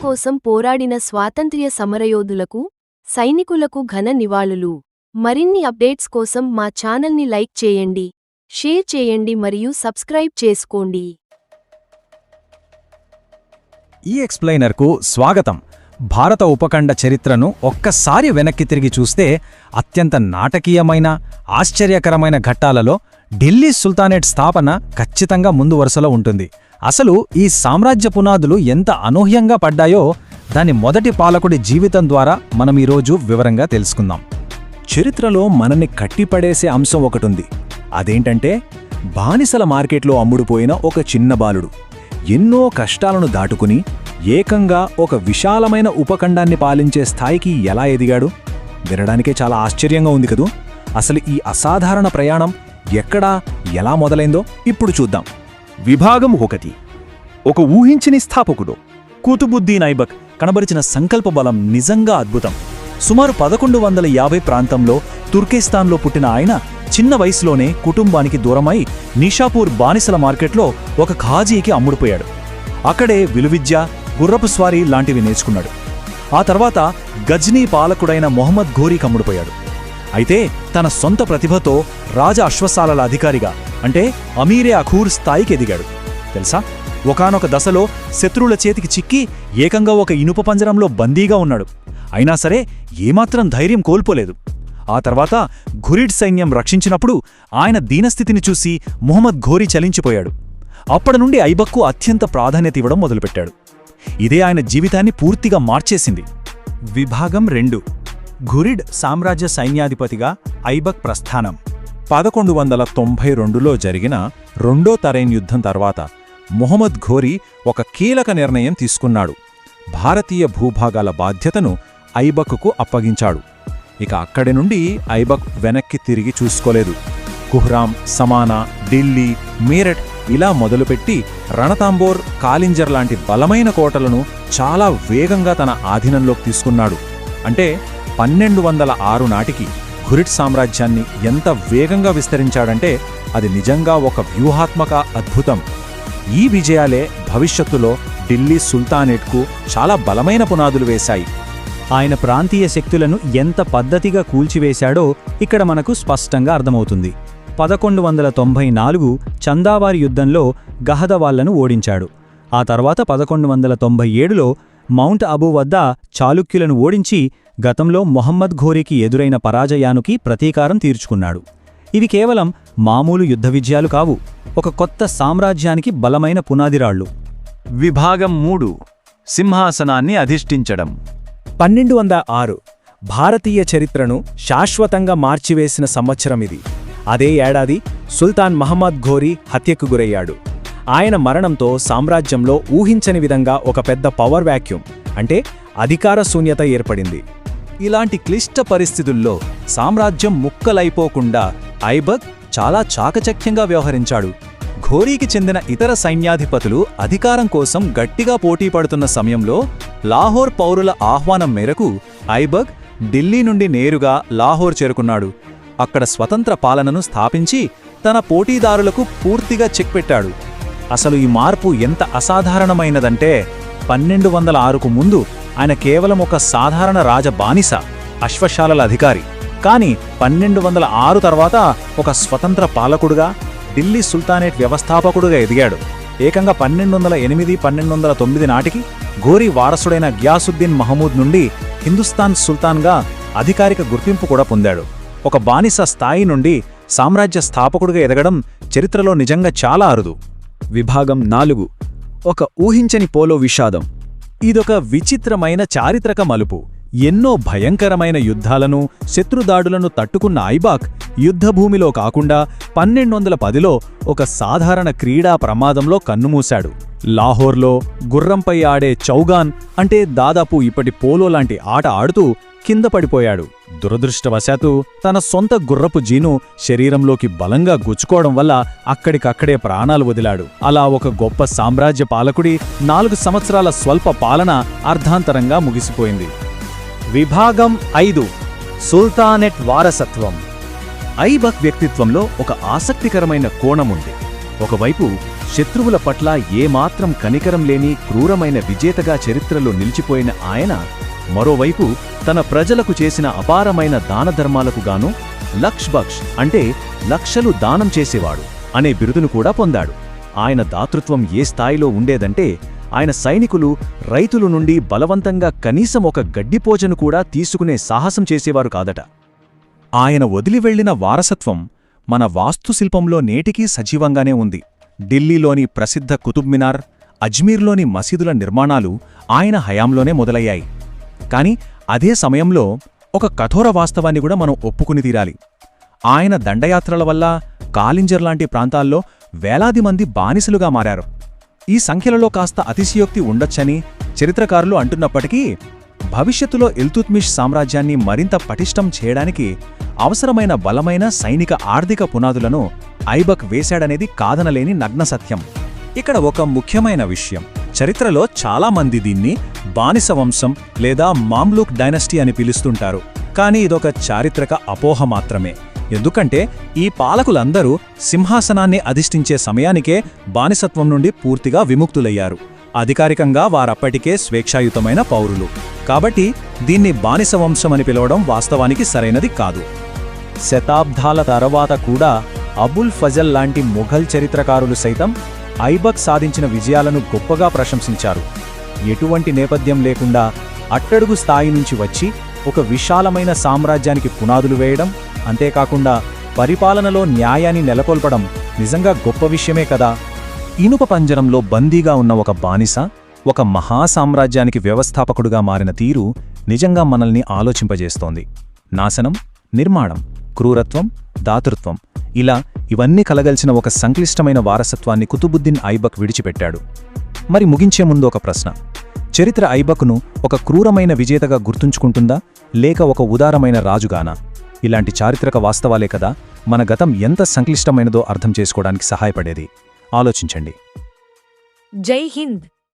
కోసం పోరాడిన స్వాతంత్ర్య సమరయోధులకు, సైనికులకు ఘన నివాళులు. మరిన్ని అప్డేట్స్ కోసం మా ఛానల్ని లైక్ చేయండి, షేర్ చేయండి మరియు సబ్స్క్రైబ్ చేసుకోండి. ఈ ఎక్స్ప్లెయినర్కు స్వాగతం. భారత ఉపఖండ చరిత్రను ఒక్కసారి వెనక్కి తిరిగి చూస్తే అత్యంత నాటకీయమైన, ఆశ్చర్యకరమైన ఘట్టాలలో ఢిల్లీ సుల్తానేట్ స్థాపన ఖచ్చితంగా ముందు వరుసలో ఉంటుంది. అసలు ఈ సామ్రాజ్య పునాదులు ఎంత అనూహ్యంగా పడ్డాయో దాని మొదటి పాలకుడి జీవితం ద్వారా మనం ఈరోజు వివరంగా తెలుసుకుందాం. చరిత్రలో మనల్ని కట్టిపడేసే అంశం ఒకటుంది. అదేంటంటే బానిసల మార్కెట్లో అమ్ముడుపోయిన ఒక చిన్న బాలుడు ఎన్నో కష్టాలను దాటుకుని ఏకంగా ఒక విశాలమైన ఉపఖండాన్ని పాలించే స్థాయికి ఎలా ఎదిగాడు? వినడానికే చాలా ఆశ్చర్యంగా ఉంది కదూ. అసలు ఈ అసాధారణ ప్రయాణం ఎక్కడా, ఎలా మొదలైందో ఇప్పుడు చూద్దాం. విభాగం 1. ఒక ఊహించని స్థాపకుడు కుతుబుద్దీన్ ఐబక్ కనబరిచిన సంకల్ప బలం నిజంగా అద్భుతం. సుమారు 1150 ప్రాంతంలో తుర్కేస్తాన్లో పుట్టిన ఆయన చిన్న వయసులోనే కుటుంబానికి దూరమై నిషాపూర్ బానిసల మార్కెట్లో ఒక ఖాజీకి అమ్ముడుపోయాడు. అక్కడే విలువిద్య, గుర్రపు స్వారీ లాంటివి నేర్చుకున్నాడు. ఆ తర్వాత గజ్నీ పాలకుడైన మొహమ్మద్ ఘోరీకి అమ్ముడుపోయాడు. అయితే తన సొంత ప్రతిభతో రాజ అశ్వశాలల అధికారిగా, అంటే అమీరే అఖూర్ స్థాయికి ఎదిగాడు. తెలుసా, ఒకానొక దశలో శత్రువుల చేతికి చిక్కి ఏకంగా ఒక ఇనుప పంజరంలో బందీగా ఉన్నాడు. అయినా సరే ఏమాత్రం ధైర్యం కోల్పోలేదు. ఆ తర్వాత ఘురిడ్ సైన్యం రక్షించినప్పుడు ఆయన దీనస్థితిని చూసి మొహమ్మద్ ఘోరీ చలించిపోయాడు. అప్పటి నుండి ఐబక్కు అత్యంత ప్రాధాన్యత ఇవ్వడం మొదలుపెట్టాడు. ఇదే ఆయన జీవితాన్ని పూర్తిగా మార్చేసింది. విభాగం 2. ఘురిడ్ సామ్రాజ్య సైన్యాధిపతిగా ఐబక్ ప్రస్థానం. 1192లో జరిగిన రెండో తరైన్ యుద్ధం తర్వాత మొహమ్మద్ ఘోరీ ఒక కీలక నిర్ణయం తీసుకున్నాడు. భారతీయ భూభాగాల బాధ్యతను ఐబక్కు అప్పగించాడు. ఇక అక్కడి నుండి ఐబక్ వెనక్కి తిరిగి చూసుకోలేదు. కుహ్రాం, సమానా, ఢిల్లీ, మీరట్ ఇలా మొదలుపెట్టి రణతాంబోర్, కాలింజర్ లాంటి బలమైన కోటలను చాలా వేగంగా తన ఆధీనంలోకి తీసుకున్నాడు. అంటే 1206 నాటికి ఘురిడ్ సామ్రాజ్యాన్ని ఎంత వేగంగా విస్తరించాడంటే అది నిజంగా ఒక వ్యూహాత్మక అద్భుతం. ఈ విజయాలే భవిష్యత్తులో ఢిల్లీ సుల్తానేట్కు చాలా బలమైన పునాదులు వేశాయి. ఆయన ప్రాంతీయ శక్తులను ఎంత పద్ధతిగా కూల్చివేశాడో ఇక్కడ మనకు స్పష్టంగా అర్థమవుతుంది. 1194 చందావారి యుద్ధంలో గహదవాళ్లను ఓడించాడు. ఆ తర్వాత 1197లో మౌంట్ అబూ వద్ద చాళుక్యులను ఓడించి గతంలో మొహమ్మద్ ఘోరీకి ఎదురైన పరాజయానికి ప్రతీకారం తీర్చుకున్నాడు. ఇవి కేవలం మామూలు యుద్ధ విజయాలు కావు, ఒక కొత్త సామ్రాజ్యానికి బలమైన పునాదిరాళ్లు. విభాగం 3. సింహాసనాన్ని అధిష్ఠించడం. 1206 భారతీయ చరిత్రను శాశ్వతంగా మార్చివేసిన సంవత్సరమిది. అదే ఏడాది సుల్తాన్ మహమ్మద్ ఘోరీ హత్యకు గురయ్యాడు. ఆయన మరణంతో సామ్రాజ్యంలో ఊహించని విధంగా ఒక పెద్ద పవర్ వ్యాక్యూమ్, అంటే అధికార శూన్యత ఏర్పడింది. ఇలాంటి క్లిష్ట పరిస్థితుల్లో సామ్రాజ్యం ముక్కలైపోకుండా ఐబక్ చాలా చాకచక్యంగా వ్యవహరించాడు. ఘోరీకి చెందిన ఇతర సైన్యాధిపతులు అధికారం కోసం గట్టిగా పోటీ పడుతున్న సమయంలో లాహోర్ పౌరుల ఆహ్వానం మేరకు ఐబక్ ఢిల్లీ నుండి నేరుగా లాహోర్ చేరుకున్నాడు. అక్కడ స్వతంత్ర పాలనను స్థాపించి తన పోటీదారులకు పూర్తిగా చెక్ పెట్టాడు. అసలు ఈ మార్పు ఎంత అసాధారణమైనదంటే 1206కు ముందు ఆయన కేవలం ఒక సాధారణ రాజ బానిస, అశ్వశాలల అధికారి. కానీ 1206 తర్వాత ఒక స్వతంత్ర పాలకుడుగా, ఢిల్లీ సుల్తానేట్ వ్యవస్థాపకుడుగా ఎదిగాడు. ఏకంగా 1208-1209 నాటికి ఘోరీ వారసుడైన గ్యాసుద్దీన్ మహమూద్ నుండి హిందుస్థాన్ సుల్తాన్గా అధికారిక గుర్తింపు కూడా పొందాడు. ఒక బానిస స్థాయి నుండి సామ్రాజ్య స్థాపకుడుగా ఎదగడం చరిత్రలో నిజంగా చాలా అరుదు. విభాగం 4. ఒక ఊహించని పోలో విషాదం. ఇదొక విచిత్రమైన చారిత్రక మలుపు. ఎన్నో భయంకరమైన యుద్ధాలను, శత్రుదాడులను తట్టుకున్న ఐబాక్ యుద్ధభూమిలో కాకుండా 1210లో ఒక సాధారణ క్రీడా ప్రమాదంలో కన్నుమూశాడు. లాహోర్లో గుర్రంపై ఆడే చౌగాన్, అంటే దాదాపు ఇప్పటి పోలో లాంటి ఆట ఆడుతూ కింద పడిపోయాడు. దురదృష్టవశాత్తు తన సొంత గుర్రపు జీను శరీరంలోకి బలంగా గుచ్చుకోవడం వల్ల అక్కడికక్కడే ప్రాణాలు వదిలాడు. అలా ఒక గొప్ప సామ్రాజ్య పాలకుడి 4 సంవత్సరాల స్వల్ప పాలన అర్ధాంతరంగా ముగిసిపోయింది. విభాగం 5. సుల్తానేట్ వారసత్వం. ఐబక్ వ్యక్తిత్వంలో ఒక ఆసక్తికరమైన కోణముంది. ఒకవైపు శత్రువుల పట్ల ఏమాత్రం కనికరం లేని క్రూరమైన విజేతగా చరిత్రలో నిలిచిపోయిన ఆయన మరోవైపు తన ప్రజలకు చేసిన అపారమైన దానధర్మాలకు గాను లక్ష్ అంటే లక్షలు దానం చేసేవాడు అనే బిరుదును కూడా పొందాడు. ఆయన దాతృత్వం ఏ స్థాయిలో ఉండేదంటే ఆయన సైనికులు రైతుల నుండి బలవంతంగా కనీసం ఒక గడ్డిపోచను కూడా తీసుకునే సాహసం చేసేవారు కాదట. ఆయన వదిలివెళ్లిన వారసత్వం మన వాస్తుశిల్పంలో నేటికీ సజీవంగానే ఉంది. ఢిల్లీలోని ప్రసిద్ధ కుతుబ్ మినార్, అజ్మీర్లోని మసీదుల నిర్మాణాలు ఆయన హయాంలోనే మొదలయ్యాయి. కాని అదే సమయంలో ఒక కఠోర వాస్తవాన్ని కూడా మనం ఒప్పుకుని తీరాలి. ఆయన దండయాత్రల వల్ల కాలింజర్ లాంటి ప్రాంతాల్లో వేలాది మంది బానిసలుగా మారారు. ఈ సంఖ్యలలో కాస్త అతిశయోక్తి ఉండొచ్చని చరిత్రకారులు అంటున్నప్పటికీ భవిష్యత్తులో ఇల్తుత్మిష్ సామ్రాజ్యాన్ని మరింత పటిష్టం చేయడానికి అవసరమైన బలమైన సైనిక ఆర్థిక పునాదులను ఐబక్ వేశాడనేది కాదనలేని నగ్న సత్యం. ఇక్కడ ఒక ముఖ్యమైన విషయం, చరిత్రలో చాలామంది దీన్ని బానిస వంశం లేదా మామ్లూక్ డైనస్టీ అని పిలుస్తుంటారు. కానీ ఇదొక చారిత్రక అపోహ మాత్రమే. ఎందుకంటే ఈ పాలకులందరూ సింహాసనాన్ని అధిష్ఠించే సమయానికే బానిసత్వం నుండి పూర్తిగా విముక్తులయ్యారు. అధికారికంగా వారప్పటికే స్వేచ్ఛాయుతమైన పౌరులు. కాబట్టి దీన్ని బానిస వంశమని పిలవడం వాస్తవానికి సరైనది కాదు. శతాబ్దాల తర్వాత కూడా అబుల్ ఫజల్ లాంటి మొఘల్ చరిత్రకారులు సైతం ఐబక్ సాధించిన విజయాలను గొప్పగా ప్రశంసించారు. ఎటువంటి నేపథ్యం లేకుండా అట్టడుగు స్థాయి నుంచి వచ్చి ఒక విశాలమైన సామ్రాజ్యానికి పునాదులు వేయడం, అంతేకాకుండా పరిపాలనలో న్యాయాన్ని నెలకొల్పడం నిజంగా గొప్ప విషయమే కదా. ఇనుప పంజరంలో బందీగా ఉన్న ఒక బానిస ఒక మహాసామ్రాజ్యానికి వ్యవస్థాపకుడుగా మారిన తీరు నిజంగా మనల్ని ఆలోచింపజేస్తోంది. నాశనం, నిర్మాణం, క్రూరత్వం, దాతృత్వం, ఇవన్నీ కలగలిసిన ఒక సంక్లిష్టమైన వారసత్వాన్ని కుతుబుద్దీన్ ఐబక్ విడిచిపెట్టాడు. మరి ముగించే ముందు ఒక ప్రశ్న, చరిత్ర ఐబక్ను ఒక క్రూరమైన విజేతగా గుర్తుంచుకుంటుందా లేక ఒక ఉదారమైన రాజుగానా? ఇలాంటి చారిత్రక వాస్తవాలే కదా మన గతం ఎంత సంక్లిష్టమైనదో అర్థం చేసుకోవడానికి సహాయపడేది. ఆలోచించండి. జై హింద్.